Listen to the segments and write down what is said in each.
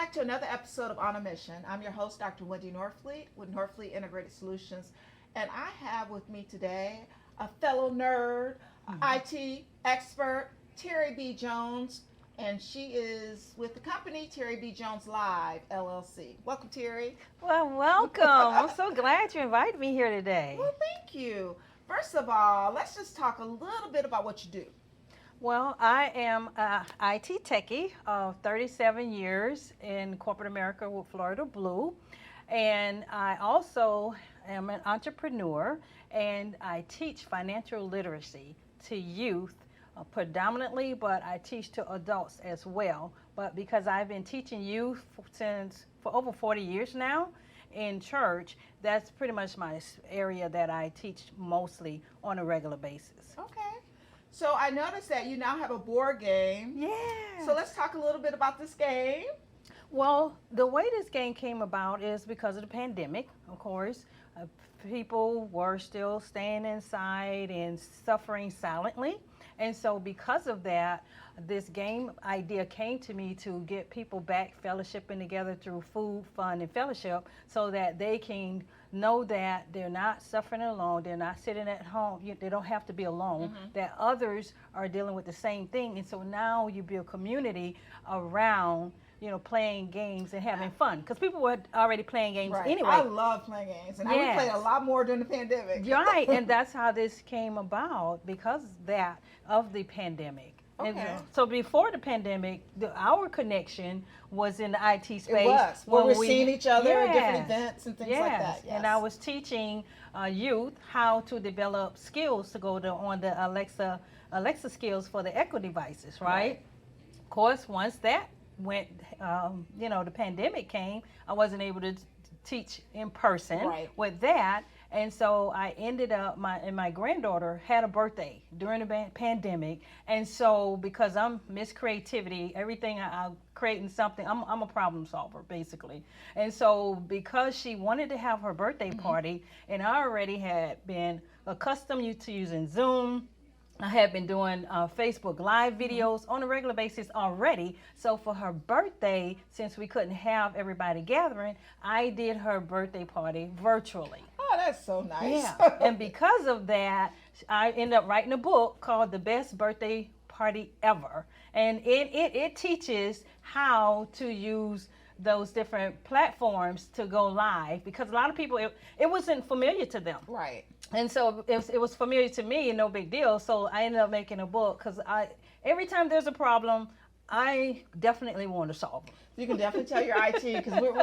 back to another episode of On a Mission. I'm your host, Dr. Wendy Norfleet with Norfleet Integrated Solutions. And I have with me today a fellow nerd, IT expert, Terri B. Jones. And she is with the company Terri B. Jones Live, LLC. Welcome, Terri. Well, welcome. I'm so glad you invited me here today. Well, thank you. First of all, let's just talk a little bit about what you do. Well, I am an IT techie of 37 years in corporate America with Florida Blue. And I also am an entrepreneur, and I teach financial literacy to youth predominantly, but I teach to adults as well. But because I've been teaching youth for over 40 years now in church, that's pretty much my area that I teach mostly on a regular basis. Okay. So I noticed that you now have a board game. Yeah. So let's talk a little bit about this game. Well, the way this game came about is because of the pandemic, of course. People were still staying inside and suffering silently. And so because of that, this game idea came to me to get people back fellowshipping together through food, fun, and fellowship so that they can know that they're not suffering alone, they're not sitting at home, they don't have to be alone, that others are dealing with the same thing. And so now you build community around playing games and having fun, because people were already playing games anyway. I love playing games, and we played a lot more during the pandemic. Right, and that's how this came about, because of the pandemic. Okay. And so before the pandemic, our connection was in the IT space. It was, where we're seeing each other at different events and things like that. Yes. And I was teaching youth how to develop skills to go on the Alexa skills for the Echo devices, right? Of course, once that went, the pandemic came, I wasn't able to teach in person with that. And so I ended up, my granddaughter had a birthday during the pandemic. And so because I'm Miss Creativity, everything I'm creating something, I'm a problem solver, basically. And so because she wanted to have her birthday party, and I already had been accustomed to using Zoom, I had been doing Facebook Live videos on a regular basis already. So for her birthday, since we couldn't have everybody gathering, I did her birthday party virtually. Oh, that's so nice. Yeah, and because of that, I ended up writing a book called The Best Birthday Party Ever. And it teaches how to use those different platforms to go live, because a lot of people, it wasn't familiar to them. Right. And so it was familiar to me and no big deal. So I ended up making a book, because every time there's a problem, I definitely want to solve it. You can definitely tell your IT, because we're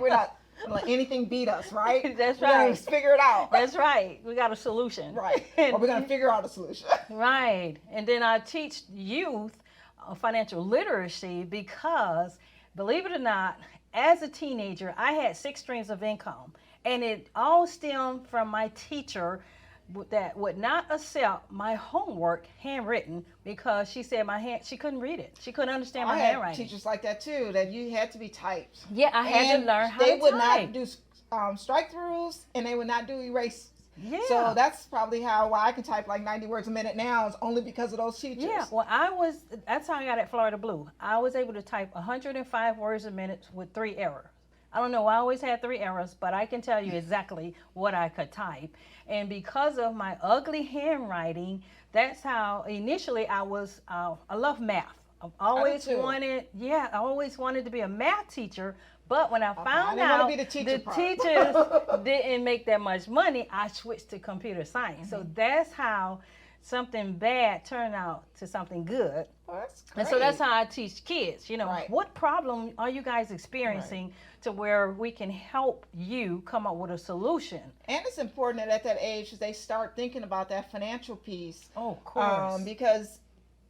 not let anything beat us, right? That's we're right. We're gonna figure it out. That's right. We got a solution. Right. Or we're gonna figure out a solution. Right. And then I teach youth financial literacy, because, believe it or not, as a teenager, I had 6 streams of income. And it all stemmed from my teacher that would not accept my homework handwritten, because she said she couldn't read it. She couldn't understand my handwriting. I had teachers like that too, that you had to be typed. Yeah, I had to learn how to type. They would not do strike-throughs, and they would not do erase. Yeah. So that's probably why I can type like 90 words a minute now, is only because of those teachers. Yeah, well, that's how I got at Florida Blue. I was able to type 105 words a minute with 3 errors. I don't know, I always had 3 errors, but I can tell you exactly what I could type. And because of my ugly handwriting, that's how initially I love math. I always wanted to be a math teacher, but when I found out the teachers didn't make that much money, I switched to computer science. So that's how something bad turned out to something good. Oh, that's great. And so that's how I teach kids, Right. What problem are you guys experiencing to where we can help you come up with a solution? And it's important that at that age they start thinking about that financial piece. Oh, of course. Because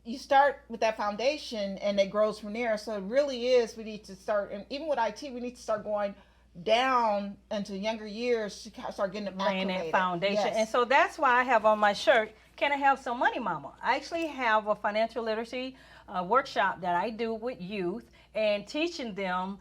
you start with that foundation and it grows from there. So it really is, we need to start, and even with IT, we need to start going down into younger years to start getting them laying that acclimated. foundation. Yes. And so that's why I have on my shirt, Can I Have Some Money, Mama? I actually have a financial literacy workshop that I do with youth, and teaching them,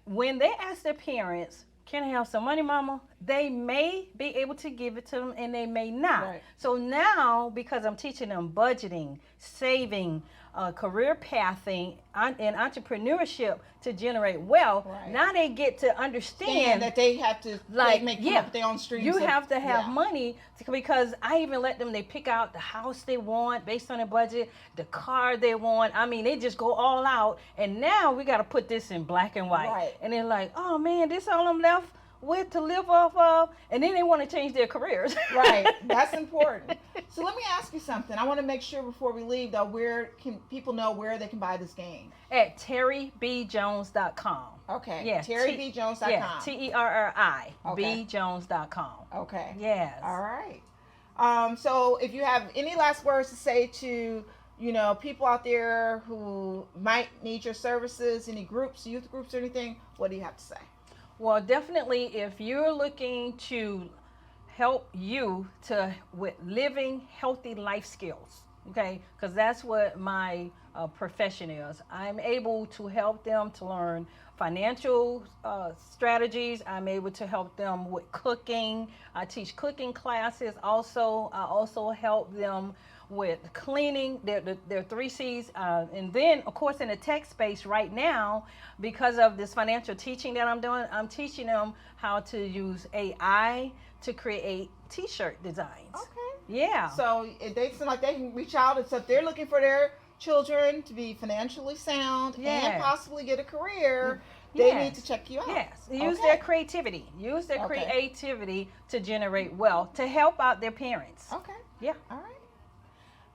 when they ask their parents, can I have some money, Mama? They may be able to give it to them, and they may not. Right. So now, because I'm teaching them budgeting, saving, career pathing and entrepreneurship to generate wealth. Right. Now they get to understand that they have to like, make yeah, up with their own streams. you have to have yeah. money because I even let them, they pick out the house they want based on their budget, the car they want. I mean, they just go all out. And now we got to put this in black and white. Right. And they're like, oh man, this all I'm left with to live off of. And then they want to change their careers. Right. That's important. So let me ask you something. I want to make sure before we leave, though, where can people know where they can buy this game? At terribjones.com. Okay. Yeah. TerriBJones.com. Yeah. TERRI. Okay. bjones.com. Okay. Yes. All right. So if you have any last words to say to, people out there who might need your services, any groups, youth groups or anything, what do you have to say? Well, definitely if you're looking to help you with living healthy life skills, okay, because that's what my profession is. I'm able to help them to learn financial strategies. I'm able to help them with cooking. I teach cooking classes. Also, I also help them with cleaning, their 3 C's. And then, of course, in the tech space right now, because of this financial teaching that I'm doing, I'm teaching them how to use AI to create t-shirt designs. Okay. Yeah. So they seem like they can reach out. And so if they're looking for their children to be financially sound and possibly get a career, they need to check you out. Yes. Use their creativity. Use their creativity to generate wealth, to help out their parents. Okay. Yeah. All right.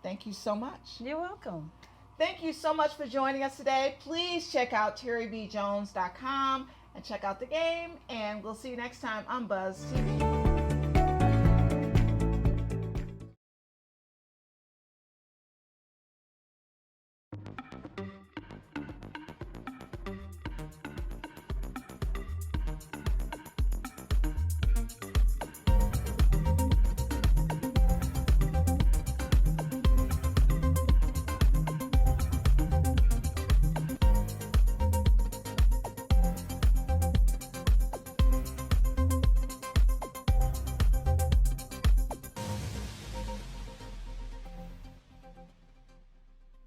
Thank you so much. You're welcome. Thank you so much for joining us today. Please check out TerriBJones.com and check out the game. And we'll see you next time on Buzz TV.